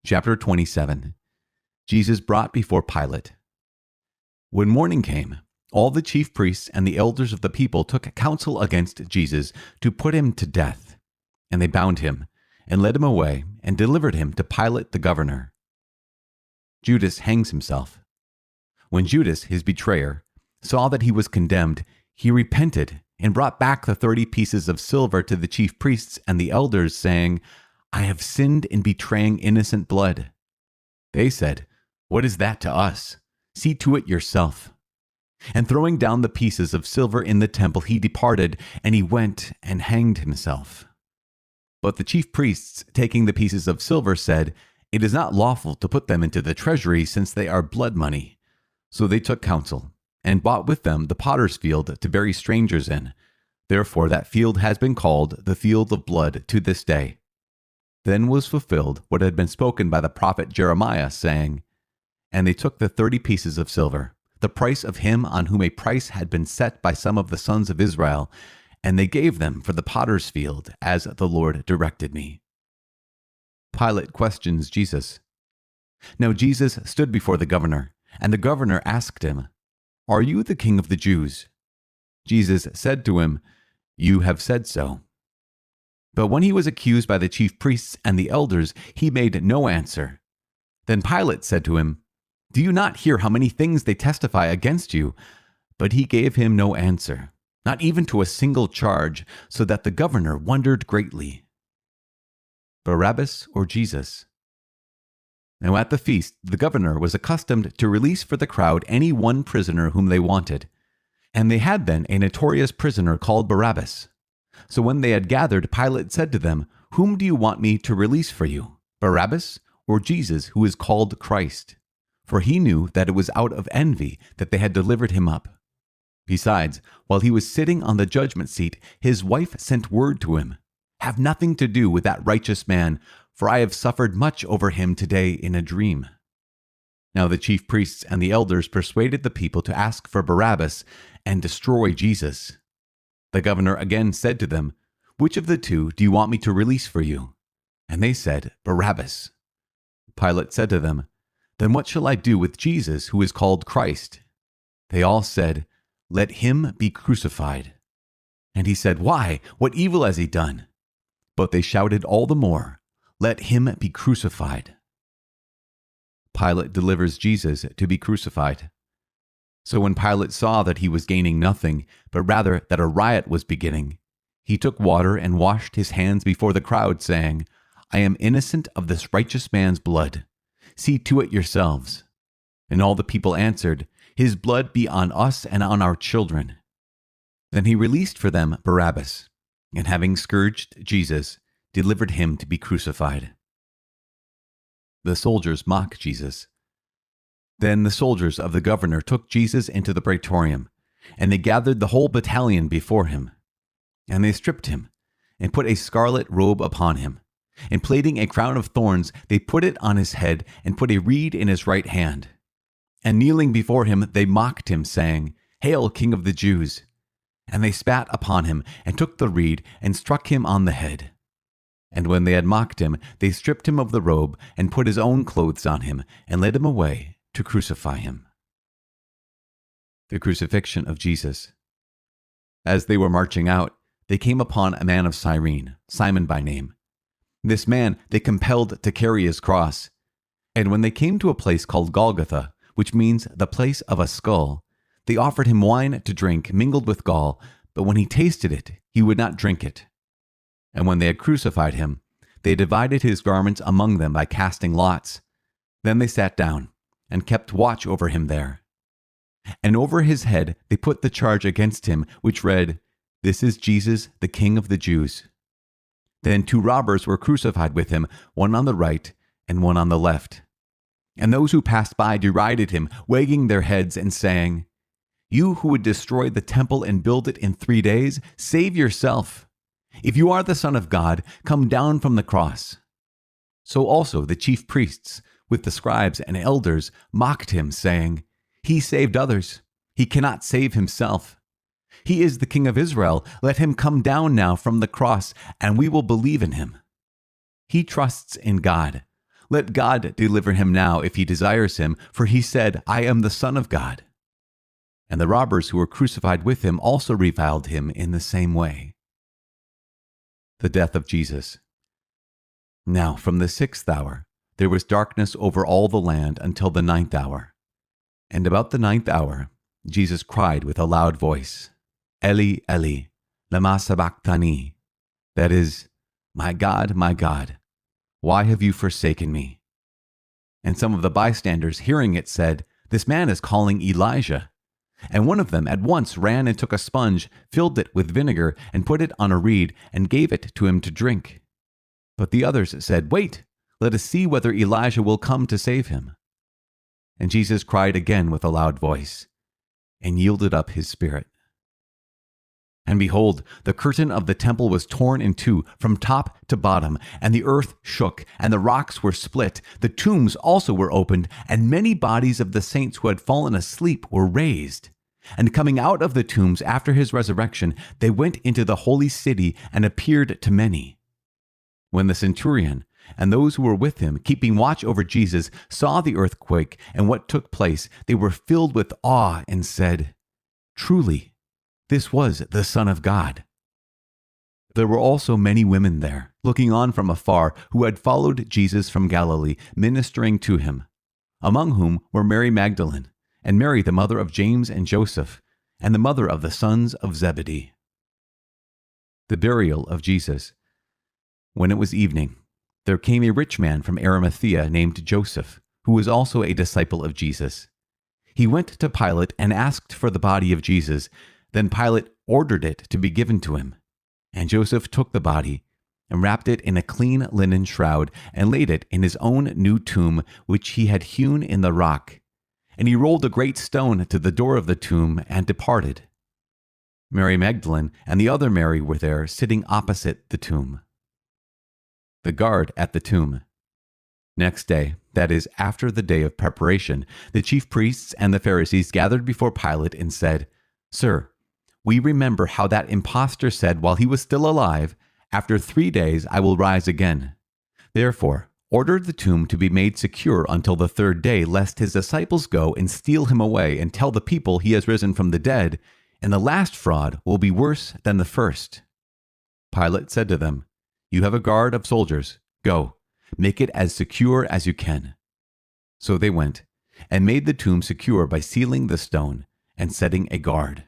Chapter 27. Jesus brought before Pilate. When morning came, all the chief priests and the elders of the people took counsel against Jesus to put him to death. And they bound him, and led him away, and delivered him to Pilate the governor. Judas hangs himself. When Judas, his betrayer, saw that he was condemned, he repented, and brought back the 30 pieces of silver to the chief priests and the elders, saying, "I have sinned in betraying innocent blood." They said, "What is that to us? See to it yourself." And throwing down the pieces of silver in the temple, he departed, and he went and hanged himself. But the chief priests, taking the pieces of silver, said, "It is not lawful to put them into the treasury, since they are blood money." So they took counsel, and bought with them the potter's field to bury strangers in. Therefore that field has been called the field of blood to this day. Then was fulfilled what had been spoken by the prophet Jeremiah, saying, "And they took the 30 pieces of silver, the price of him on whom a price had been set by some of the sons of Israel, and they gave them for the potter's field, as the Lord directed me." Pilate questions Jesus. Now Jesus stood before the governor, and the governor asked him, "Are you the king of the Jews?" Jesus said to him, "You have said so." But when he was accused by the chief priests and the elders, he made no answer. Then Pilate said to him, "Do you not hear how many things they testify against you?" But he gave him no answer, not even to a single charge, so that the governor wondered greatly. Barabbas or Jesus? Now at the feast, the governor was accustomed to release for the crowd any one prisoner whom they wanted. And they had then a notorious prisoner called Barabbas. So when they had gathered, Pilate said to them, "Whom do you want me to release for you, Barabbas or Jesus, who is called Christ?" For he knew that it was out of envy that they had delivered him up. Besides, while he was sitting on the judgment seat, his wife sent word to him, "Have nothing to do with that righteous man, for I have suffered much over him today in a dream." Now the chief priests and the elders persuaded the people to ask for Barabbas and destroy Jesus. The governor again said to them, "Which of the two do you want me to release for you?" And they said, "Barabbas." Pilate said to them, "Then what shall I do with Jesus, who is called Christ?" They all said, "Let him be crucified." And he said, "Why? What evil has he done?" But they shouted all the more, "Let him be crucified." Pilate delivers Jesus to be crucified. So when Pilate saw that he was gaining nothing, but rather that a riot was beginning, he took water and washed his hands before the crowd, saying, "I am innocent of this righteous man's blood. See to it yourselves." And all the people answered, "His blood be on us and on our children." Then he released for them Barabbas, and having scourged Jesus, delivered him to be crucified. The soldiers mock Jesus. Then the soldiers of the governor took Jesus into the praetorium, and they gathered the whole battalion before him. And they stripped him, and put a scarlet robe upon him, and plaiting a crown of thorns, they put it on his head, and put a reed in his right hand. And kneeling before him, they mocked him, saying, "Hail, King of the Jews!" And they spat upon him, and took the reed, and struck him on the head. And when they had mocked him, they stripped him of the robe, and put his own clothes on him, and led him away to crucify him. The crucifixion of Jesus. As they were marching out, they came upon a man of Cyrene, Simon by name. This man they compelled to carry his cross. And when they came to a place called Golgotha, which means the place of a skull, they offered him wine to drink mingled with gall, but when he tasted it, he would not drink it. And when they had crucified him, they divided his garments among them by casting lots. Then they sat down, and kept watch over him there. And over his head they put the charge against him, which read, "This is Jesus, the King of the Jews." Then 2 robbers were crucified with him, one on the right and one on the left. And those who passed by derided him, wagging their heads and saying, "You who would destroy the temple and build it in 3 days, save yourself. If you are the Son of God, come down from the cross." So also the chief priests, with the scribes and elders, mocked him, saying, "He saved others. He cannot save himself. He is the King of Israel. Let him come down now from the cross, and we will believe in him. He trusts in God. Let God deliver him now if he desires him, for he said, I am the Son of God. And the robbers who were crucified with him also reviled him in the same way. The death of Jesus. Now from the 6th hour there was darkness over all the land until the 9th hour. And about the 9th hour Jesus cried with a loud voice, Eli, Eli, lama sabachthani. That is, my God, why have you forsaken me? And some of the bystanders hearing it said, This man is calling Elijah. And one of them at once ran and took a sponge, filled it with vinegar, and put it on a reed, and gave it to him to drink. But the others said, Wait, let us see whether Elijah will come to save him. And Jesus cried again with a loud voice, and yielded up his spirit. And behold, the curtain of the temple was torn in two from top to bottom, and the earth shook, and the rocks were split. The tombs also were opened, and many bodies of the saints who had fallen asleep were raised. And coming out of the tombs after his resurrection, they went into the holy city and appeared to many. When the centurion and those who were with him, keeping watch over Jesus, saw the earthquake and what took place, they were filled with awe and said, Truly, this was the Son of God. There were also many women there, looking on from afar, who had followed Jesus from Galilee, ministering to him, among whom were Mary Magdalene, and Mary the mother of James and Joseph, and the mother of the sons of Zebedee. The burial of Jesus. When it was evening, there came a rich man from Arimathea named Joseph, who was also a disciple of Jesus. He went to Pilate and asked for the body of Jesus. Then Pilate ordered it to be given to him. And Joseph took the body and wrapped it in a clean linen shroud and laid it in his own new tomb, which he had hewn in the rock. And he rolled a great stone to the door of the tomb and departed. Mary Magdalene and the other Mary were there, sitting opposite the tomb. The guard at the tomb. Next day, that is, after the day of preparation, the chief priests and the Pharisees gathered before Pilate and said, Sir, we remember how that impostor said while he was still alive, After 3 days I will rise again. Therefore, order the tomb to be made secure until the 3rd day, lest his disciples go and steal him away and tell the people he has risen from the dead, and the last fraud will be worse than the first. Pilate said to them, You have a guard of soldiers. Go, make it as secure as you can. So they went and made the tomb secure by sealing the stone and setting a guard.